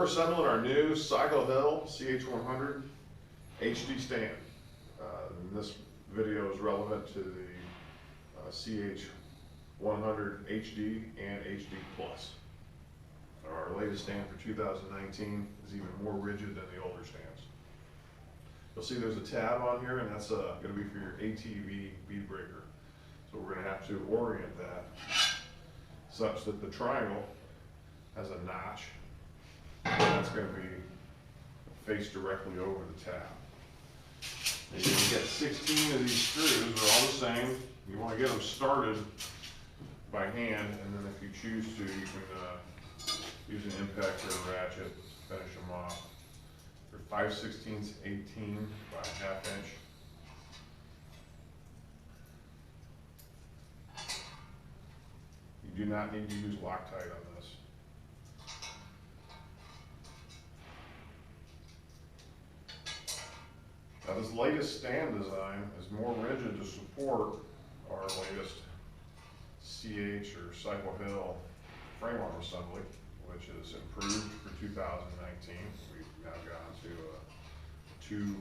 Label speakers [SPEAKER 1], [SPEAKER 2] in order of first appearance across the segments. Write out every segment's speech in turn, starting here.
[SPEAKER 1] We're assembling our new Cycle Hill CH100 HD stand. And this video is relevant to the CH100 HD and HD Plus. Our latest stand for 2019 is even more rigid than the older stands. You'll see there's a tab on here, and that's going to be for your ATV bead breaker. So we're going to have to orient that such that the triangle has a notch, and that's going to be faced directly over the tab. And you get 16 of these screws. They're all the same. You want to get them started by hand, and then if you choose to, you can use an impact or a ratchet, finish them off. They're 5/16 18 by a ½ inch. You do not need to use Loctite on this. Now this latest stand design is more rigid to support our latest CH or Cycle Hill frame arm assembly, which is improved for 2019. We've now gone to a 2"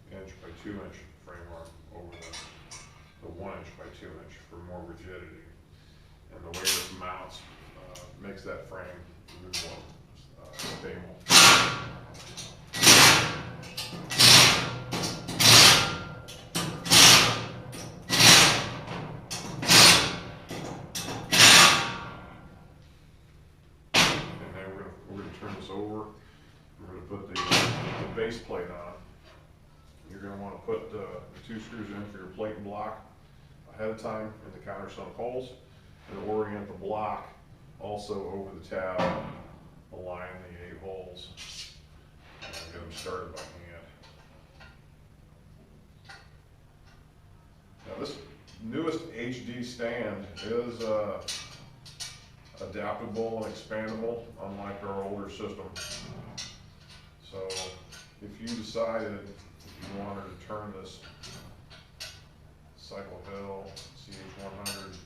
[SPEAKER 1] by 2" frame arm over the 1" by 2" for more rigidity. And the way this mounts makes that frame even more stable. Turn this over. We're going to put the base plate on. You're going to want to put the 2 screws in for your plate and block ahead of time in the countersunk holes, and orient the block also over the tab, align the 8 holes, and get them started by hand. Now this newest HD stand is adaptable and expandable, unlike our older system. So if you decided you wanted to turn this Cycle Hill CH100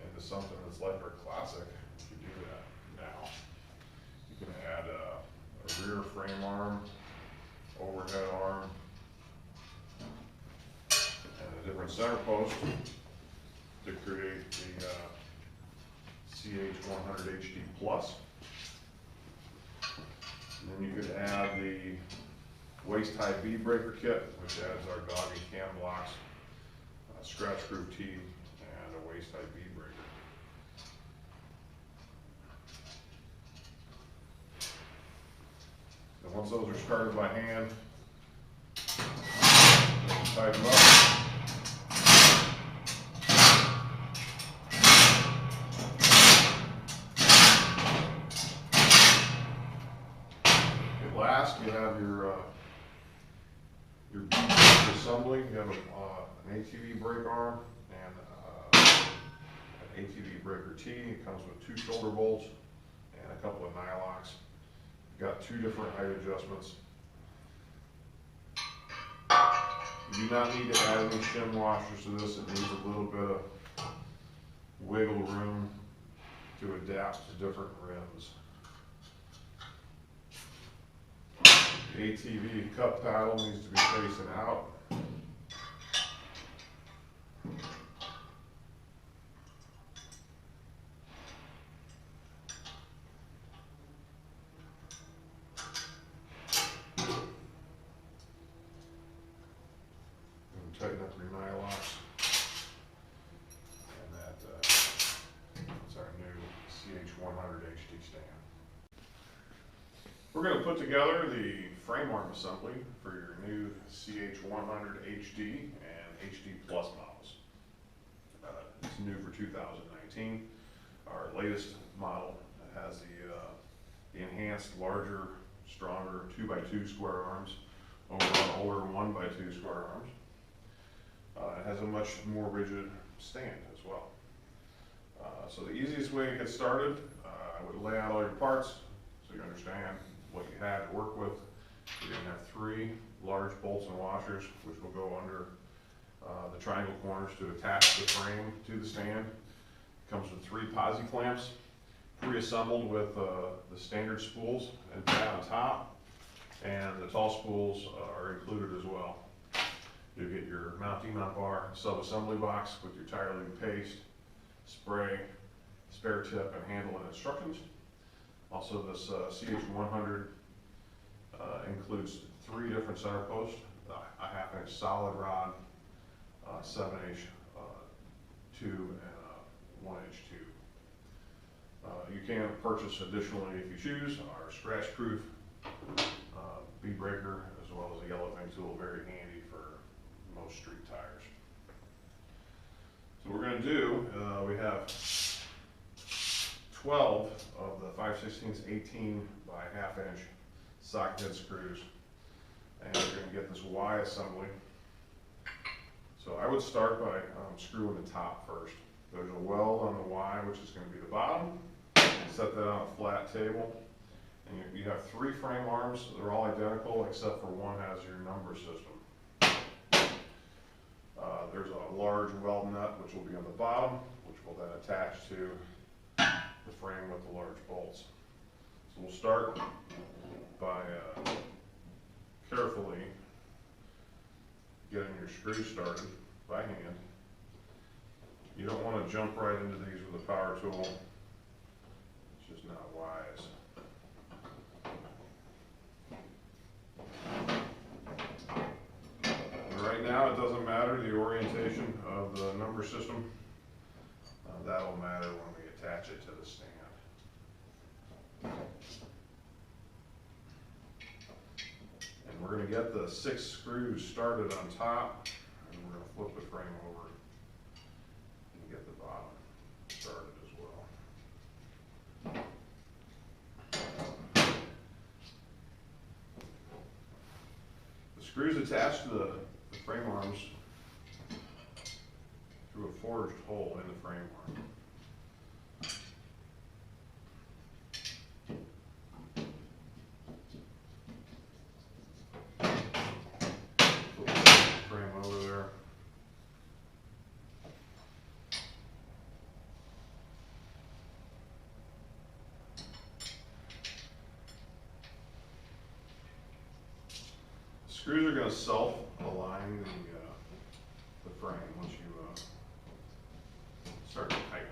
[SPEAKER 1] into something that's like our classic, you can do that now. You can add a rear frame arm, overhead arm, and a different center post to create the CH100 HD Plus. And then you could add the waist high bead breaker kit, which adds our dog and cam blocks, scratch proof tee, and a waist high bead breaker. And once those are started by hand, tighten them up. Last, you have your bead breaker assembly. You have an ATV brake arm and an ATV breaker tee. It comes with 2 shoulder bolts and a couple of nylocks. You've got 2 different height adjustments. You do not need to add any shim washers to this. It needs a little bit of wiggle room to adapt to different rims. The ATV cup paddle needs to be facing out. And tighten up your nylocks. And that's our new CH100 HD stand. We're going to put together the frame arm assembly for your new CH100 HD and HD Plus models. It's new for 2019. Our latest model has the enhanced, larger, stronger 2 by 2 square arms over an older 1 by 2 square arms. It has a much more rigid stand as well. So the easiest way to get started, I would lay out all your parts so you understand what you have to work with. You're going to have 3 large bolts and washers, which will go under the triangle corners to attach the frame to the stand. It comes with 3 posi clamps. pre-assembled with the standard spools and pad on top, and the tall spools are included as well. You get your mount demount bar sub-assembly box with your tire lead paste, spray, spare tip, and handle and instructions. Also, this CH100 includes 3 different center posts, a 1/2 inch solid rod, 7 inch tube, and a 1 inch tube. You can purchase additionally, if you choose, our scratch proof bead breaker, as well as a yellow vent tool, very handy for most street tires. So what we're going to do, we have 12 of the 5/16 18 by 1/2 inch socket head screws, and we're going to get this Y assembly. So I would start by screwing the top first. There's a weld on the Y, which is going to be the bottom. Set that on a flat table, and you have 3 frame arms. They're all identical except for one has your number system. There's a large weld nut which will be on the bottom, which will then attach to the frame with the large bolts. So we'll start by carefully getting your screws started by hand. You don't want to jump right into these with a power tool. It's just not wise. Right now, it doesn't matter the orientation of the number system. That'll matter when we attach it to the stand. And we're going to get the 6 screws started on top, and we're going to flip the frame over and get the bottom started as well. The screws attached to the frame arms through a forged hole in the frame arm. Flip the frame over there. Screws are going to self-align the frame once you start to tighten.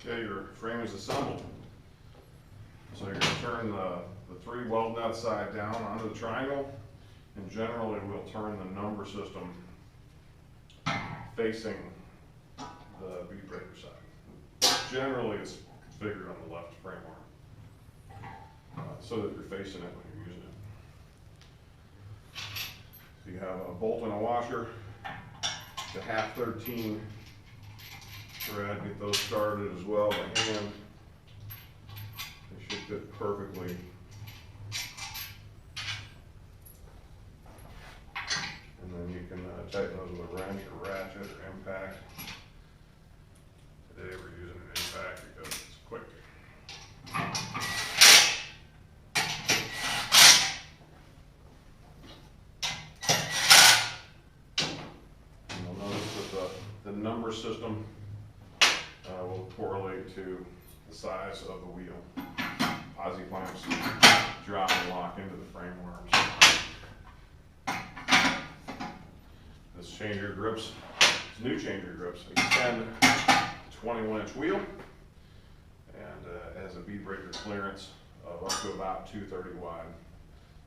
[SPEAKER 1] Your frame is assembled. So you're going to turn the 3 weld nuts side down onto the triangle, and generally we'll turn the number system facing the bead breaker side. Generally it's configured on the left frame arm, so that you're facing it when you're using it. So you have a bolt and a washer, the 1/2-13 thread, get those started as well by hand. They should fit perfectly. And then you can tighten those with a wrench or ratchet or impact. Today we're using an impact because it's quick. And you'll notice that the number system will correlate to the size of the wheel. Posi clamps drop and lock into the frame arms. This changer grips, it's new changer grips, a 10 21-inch wheel, and it has a bead breaker clearance of up to about 230 wide.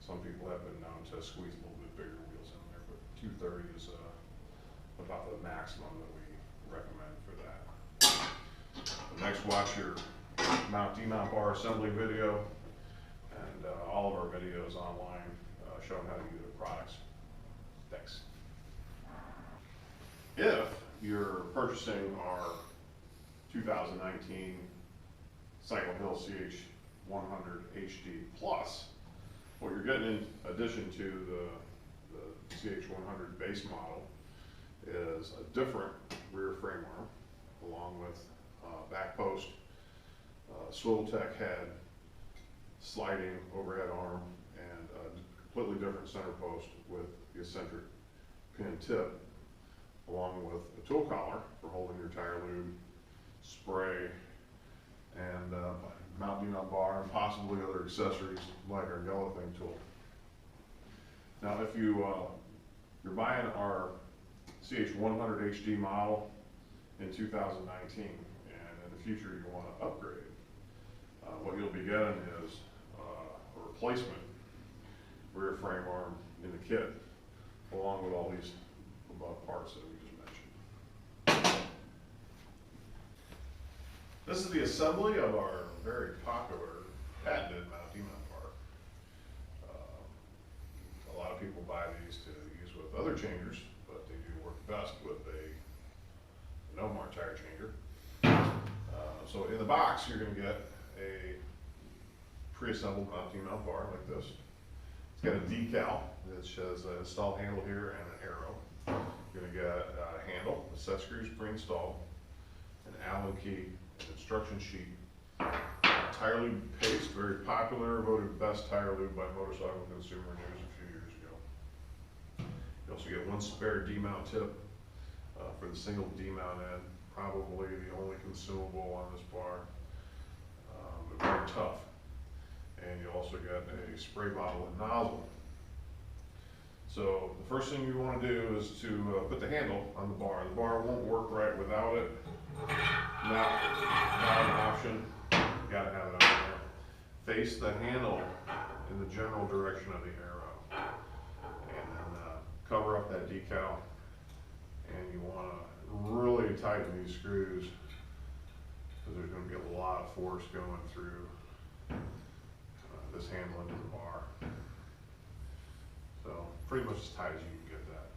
[SPEAKER 1] Some people have been known to squeeze a little bit bigger wheels in there, but 230 is about the maximum that we recommend for that. Next, watch your mount demount bar assembly video, and all of our videos online showing how to use the products. If you're purchasing our 2019 Cycle Hill CH100 HD Plus, what you're getting in addition to the CH100 base model is a different rear frame arm, along with back post, swivel tech head, sliding overhead arm, and a completely different center post with the eccentric pin tip, along with a tool collar for holding your tire lube, spray, and mounting on bar, and possibly other accessories like our yellow thing tool. Now, if you're buying our CH100 HD model in 2019, and in the future you want to upgrade, what you'll be getting is a replacement rear frame arm in the kit, along with all these above parts that we just mentioned. This is the assembly of our very popular patented mounting mount bar. A lot of people buy these to use with other changers, but they do work best with a Nomar tire changer. So in the box, you're going to get a pre-assembled mounting mount bar like this. It's got a decal that shows an install handle here and an arrow. You're going to get a handle, the set screws pre-installed, an Allen key, an instruction sheet, tire lube paste, very popular, voted best tire lube by Motorcycle Consumer News a few years ago. You also get one spare demount tip for the single demount end, probably the only consumable on this bar, but very tough. And you also get a spray bottle and nozzle. So the first thing you want to do is to put the handle on the bar. The bar won't work right without it. Not an option. You gotta have it on there. Face the handle in the general direction of the arrow, and then cover up that decal. And you want to really tighten these screws because there's going to be a lot of force going through this handle into the bar. So pretty much as tight as you can get that.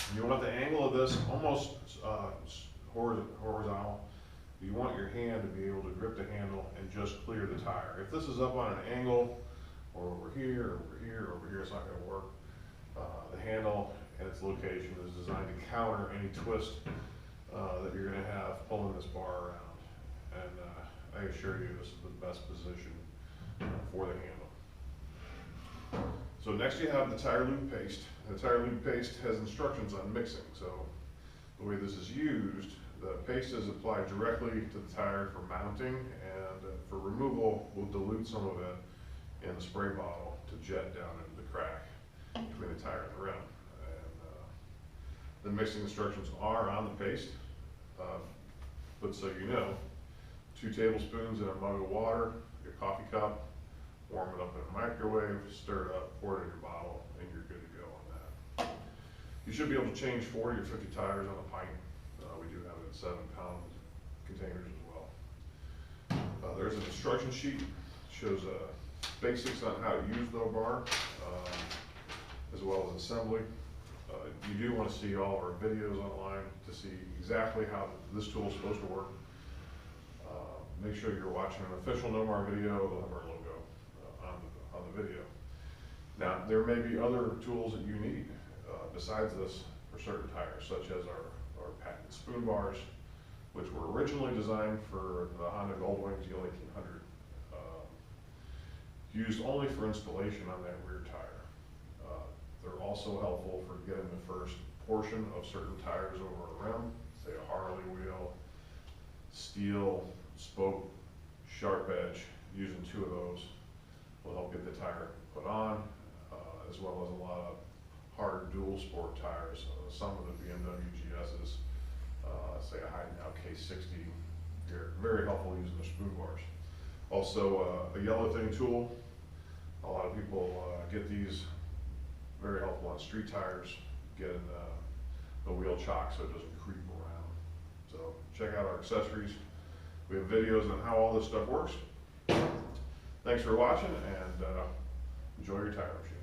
[SPEAKER 1] And you want the angle of this almost horizontal. You want your hand to be able to grip the handle and just clear the tire. If this is up on an angle, or over here, over here, over here, it's not going to work. The handle and its location is designed to counter any twist that you're going to have pulling this bar around. And I assure you this is the best position for the handle. So next you have the tire lube paste. The tire lube paste has instructions on mixing. So the way this is used, the paste is applied directly to the tire for mounting, and for removal, we'll dilute some of it in the spray bottle to jet down into the crack between the tire and the rim. And the mixing instructions are on the paste, but so you know, 2 tablespoons in a mug of water, your coffee cup, warm it up in a microwave, stir it up, pour it in your bottle, and you're good to go on that. You should be able to change 40 or 50 tires on a pint. We do have it in 7-pound containers as well. There's an instruction sheet, shows basics on how to use the bar, as well as assembly. You do want to see all our videos online to see exactly how this tool is supposed to work. Make sure you're watching an official Nomar video. It'll have our logo on the video. Now, there may be other tools that you need besides this for certain tires, such as our patented spoon bars, which were originally designed for the Honda Goldwing GL1800, used only for installation on that rear tire. They're also helpful for getting the first portion of certain tires over a rim, say a Harley wheel, steel, spoke, sharp edge. Using 2 of those will help get the tire put on, as well as a lot of hard dual sport tires. Some of the BMW GS's, say a Heidenau K60, they're very helpful using the spoon bars. Also, a yellow thing tool. A lot of people get these very helpful on street tires, getting the wheel chock so it doesn't creep around. So check out our accessories. We have videos on how all this stuff works. Thanks for watching, and enjoy your tire machine.